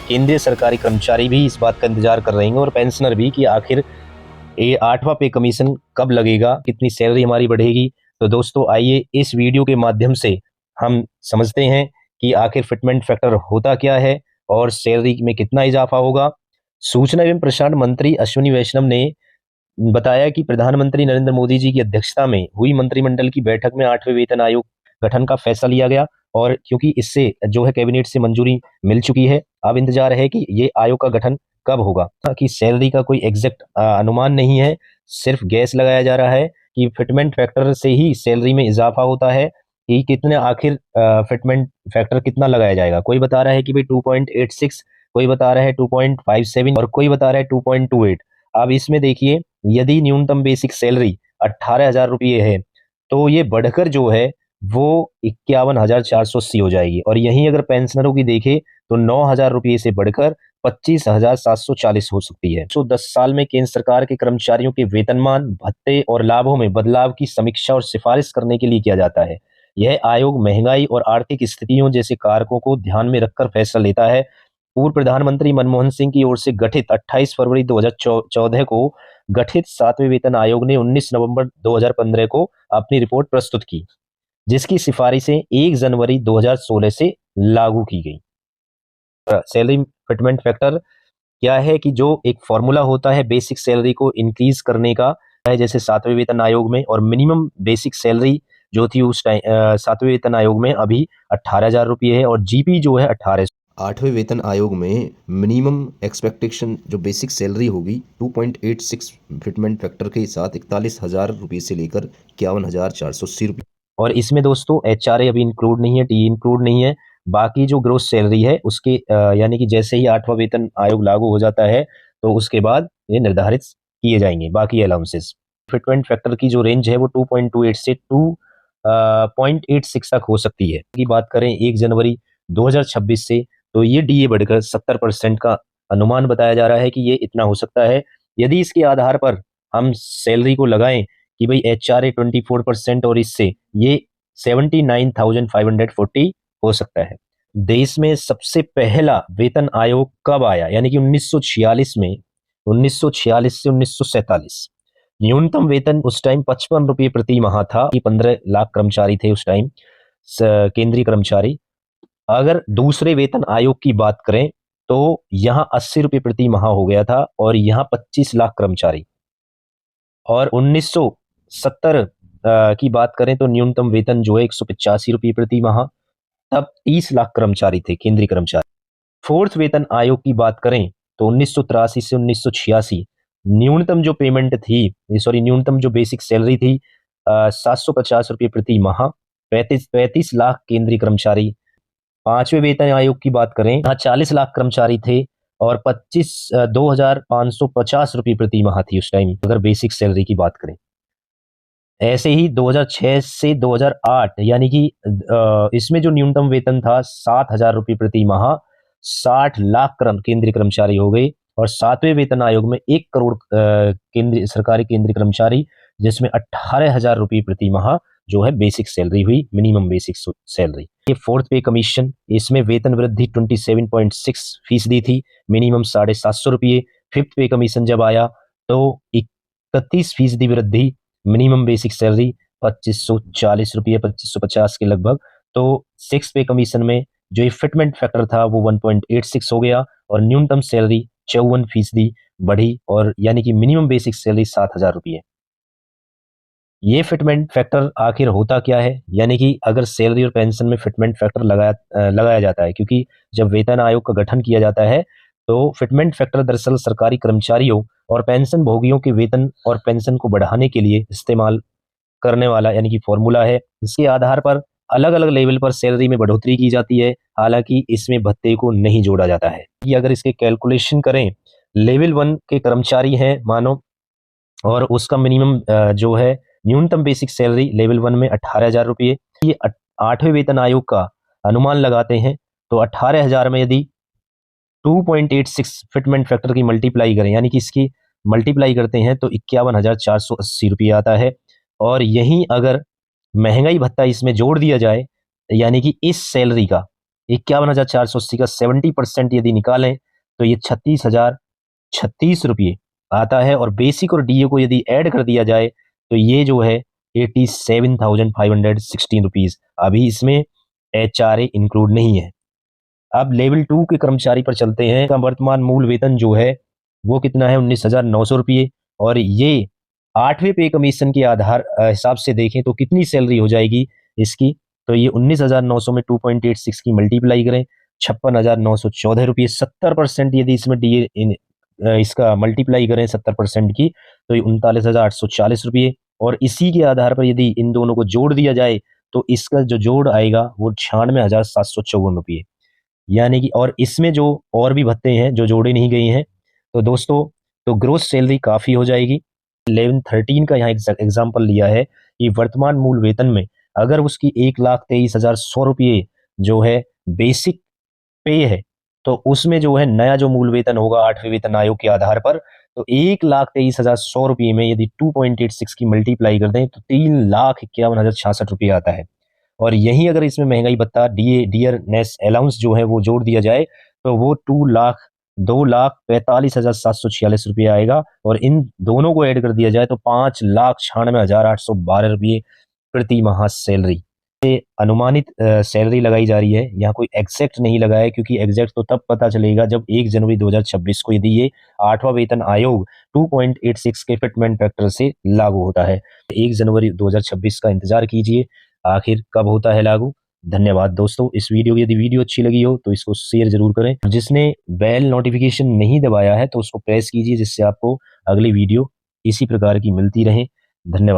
केंद्रीय सरकारी कर्मचारी भी इस बात का इंतजार कर रहे हैं और पेंशनर भी कि आखिर ये 8वां पे कमीशन कब लगेगा, कितनी सैलरी हमारी बढ़ेगी। तो दोस्तों आइए इस वीडियो के माध्यम से हम समझते हैं कि आखिर फिटमेंट फैक्टर होता क्या है और सैलरी में कितना इजाफा होगा। सूचना एवं प्रसारण मंत्री अश्विनी वैष्णव ने बताया कि प्रधानमंत्री नरेंद्र मोदी जी की अध्यक्षता में हुई मंत्रिमंडल की बैठक में 8वें वेतन आयोग गठन का फैसला लिया गया और क्योंकि इससे जो है कैबिनेट से मंजूरी मिल चुकी है, अब इंतजार है कि ये आयोग का गठन कब होगा। कि सैलरी का कोई एग्जैक्ट अनुमान नहीं है, सिर्फ गैस लगाया जा रहा है कि फिटमेंट फैक्टर से ही सैलरी में इजाफा होता है कि कितने आखिर फिटमेंट फैक्टर कितना लगाया जाएगा। कोई बता रहा है कि भाई 2.86, कोई बता रहा है 2.57 और कोई बता रहा है 2.28। अब इसमें देखिए, यदि न्यूनतम बेसिक सैलरी 18,000 रुपये है तो ये बढ़कर जो है वो 51,480 हो जाएगी और यहीं अगर पेंशनरों की देखें तो 9,000 रुपये से बढ़कर 25,740 हो सकती है। तो 10 साल में केंद्र सरकार के कर्मचारियों के वेतनमान, भत्ते और लाभों में बदलाव की समीक्षा और सिफारिश करने के लिए किया जाता है। यह आयोग महंगाई और आर्थिक स्थितियों जैसे कारकों को ध्यान में रखकर फैसला लेता है। पूर्व प्रधानमंत्री मनमोहन सिंह की ओर से गठित 28 फरवरी 2014 को गठित 7वें वेतन आयोग ने 19 नवंबर 2015 को अपनी रिपोर्ट प्रस्तुत की, जिसकी सिफारिशें 1 जनवरी 2016 से लागू की गई। सैलरी फिटमेंट फैक्टर क्या है कि जो एक फॉर्मूला होता है बेसिक सैलरी को इंक्रीज करने का है, जैसे 7वें वेतन आयोग में, और मिनिमम बेसिक सैलरी जो थी उस टाइम 7वें वेतन आयोग में अभी 18,000 रुपये है और जीपी जो है 1800। 8वें वेतन आयोग में मिनिमम एक्सपेक्टेशन जो बेसिक सैलरी होगी 2.86 फिटमेंट फैक्टर के साथ 41,000 रुपये से लेकर 51,480 रुपये। और इसमें दोस्तों एचआरए अभी इंक्लूड नहीं है, टी इंक्लूड नहीं है। बाकी जो ग्रोस सैलरी है उसके यानी कि जैसे ही 8वां वेतन आयोग लागू हो जाता है तो उसके बाद ये निर्धारित किए जाएंगे बाकी अलाउंसेस। फिटमेंट फैक्टर की जो रेंज है वो 2.28 से 2.86 तक हो सकती है। की बात करें 1 जनवरी 2026 से तो ये डीए बढ़कर 70% का अनुमान बताया जा रहा है कि ये इतना हो सकता है। यदि इसके आधार पर हम सैलरी को लगाएं कि भाई एचआरए 24% और इससे ये 79,540 हो सकता है। देश में सबसे पहला वेतन आयोग कब आया, यानी कि 1946 में, 1946 से 1947। न्यूनतम वेतन उस टाइम 55 रुपये प्रति माह था कि 15 लाख कर्मचारी थे उस टाइम केंद्रीय कर्मचारी। अगर दूसरे वेतन आयोग की बात करें तो यहाँ 80 रुपये प्रति माह हो गया था और यहाँ 25 लाख कर्मचारी। और 1970 की बात करें तो न्यूनतम वेतन जो है 185 रुपये प्रति माह, तब 30 लाख कर्मचारी थे केंद्रीय कर्मचारी। फोर्थ वेतन आयोग की बात करें तो 1983 से 1986 न्यूनतम जो पेमेंट थी, सॉरी न्यूनतम जो बेसिक सैलरी थी 750 रुपये प्रति माह, 35 लाख केंद्रीय कर्मचारी। पांचवें वेतन आयोग की बात करें, यहाँ 40 लाख कर्मचारी थे और 2,550 रुपये प्रति माह थी उस टाइम अगर बेसिक सैलरी की बात करें। ऐसे ही 2006 से 2008 यानी कि इसमें जो न्यूनतम वेतन था 7,000 रुपये प्रति माह, 60 लाख केंद्रीय कर्मचारी हो गए। और 7वें वेतन आयोग में 1 करोड़ केंद्रीय सरकारी केंद्रीय कर्मचारी, जिसमें 18,000 रुपये प्रति माह जो है बेसिक सैलरी हुई, मिनिमम बेसिक सैलरी। ये फोर्थ पे कमीशन, इसमें वेतन वृद्धि 27.6% थी, मिनिमम 750 रुपये। फिफ्थ पे कमीशन जब आया तो 31% वृद्धि, मिनिमम बेसिक सैलरी 2540 रुपये, 2550 के लगभग। तो सिक्स पे कमीशन में जो ये फिटमेंट फैक्टर था वो 1.86 हो गया और न्यूनतम सैलरी 54% बढ़ी, और यानी कि मिनिमम बेसिक सैलरी 7,000 रुपये। ये फिटमेंट फैक्टर आखिर होता क्या है, यानी कि अगर सैलरी और पेंशन में फिटमेंट फैक्टर लगाया जाता है, क्योंकि जब वेतन आयोग का गठन किया जाता है तो फिटमेंट फैक्टर दरअसल सरकारी कर्मचारियों और पेंशन भोगियों के वेतन और पेंशन को बढ़ाने के लिए इस्तेमाल करने वाला यानी कि फॉर्मूला है। इसके आधार पर अलग अलग लेवल पर सैलरी में बढ़ोतरी की जाती है, हालांकि इसमें भत्ते को नहीं जोड़ा जाता है। कि अगर इसके कैलकुलेशन करें, लेवल 1 के कर्मचारी हैं मानो, और उसका मिनिमम जो है न्यूनतम बेसिक सैलरी लेवल 1 में 18,000 रुपये। ये 8वें वेतन आयोग का अनुमान लगाते हैं तो 18,000 में यदि 2.86 फिटमेंट फैक्टर की मल्टीप्लाई करें, यानी कि इसकी मल्टीप्लाई करते हैं तो 51,480 रुपये आता है। और यहीं अगर महंगाई भत्ता इसमें जोड़ दिया जाए, यानी कि इस सैलरी का 51,480 का 70% यदि निकालें तो ये 36,036 रुपये आता है। और बेसिक और डीए को यदि ऐड कर दिया जाए तो ये जो है 87,516 रुपीज़। अभी इसमें HRA इंक्लूड नहीं है। अब लेवल 2 के कर्मचारी पर चलते हैं। का वर्तमान मूल वेतन जो है वो कितना है, 19,900 रुपये। और ये 8वें पे कमीशन के आधार हिसाब से देखें तो कितनी सैलरी हो जाएगी इसकी, तो ये 19,900 में 2.86 की मल्टीप्लाई करें 56,914 रुपये। 70% यदि इसमें डीए इसका मल्टीप्लाई करें 70% की तो ये 39,840 रुपये। और इसी के आधार पर यदि इन दोनों को जोड़ दिया जाए तो इसका जो जोड़ आएगा वो 96,754 रुपये। यानी कि और इसमें जो और भी भत्ते हैं जो जोड़े नहीं गए हैं तो दोस्तों तो ग्रोस सैलरी काफ़ी हो जाएगी। 11-13 का यहाँ एग्जाम्पल लिया है कि वर्तमान मूल वेतन में अगर उसकी 1,23,100 रुपये जो है बेसिक पे है तो उसमें जो है नया जो मूल वेतन होगा 8वें वेतन आयोग के आधार पर तो 1,23,100 रुपये में यदि 2.86 की मल्टीप्लाई कर दें तो 3,51,066 रुपये आता है। और यहीं अगर इसमें महंगाई भत्ता डियरनेस अलाउंस जो है वो जोड़ दिया जाए तो वो 2,45,746 रुपये आएगा। और इन दोनों को ऐड कर दिया जाए तो 5,96,812 रुपये प्रति माह सैलरी अनुमानित सैलरी लगाई जा रही है। यहाँ कोई एग्जैक्ट नहीं लगा है क्योंकि एग्जैक्ट तो तब पता चलेगा जब 1 जनवरी 2026 को यदि ये 8वां वेतन आयोग 2.86 के फिटमेंट फैक्टर से लागू होता है। 1 जनवरी 2026 का इंतजार कीजिए आखिर कब होता है लागू। धन्यवाद दोस्तों। इस वीडियो की यदि वीडियो अच्छी लगी हो तो इसको शेयर जरूर करें। जिसने बेल नोटिफिकेशन नहीं दबाया है तो उसको प्रेस कीजिए जिससे आपको अगली वीडियो इसी प्रकार की मिलती रहे। धन्यवाद।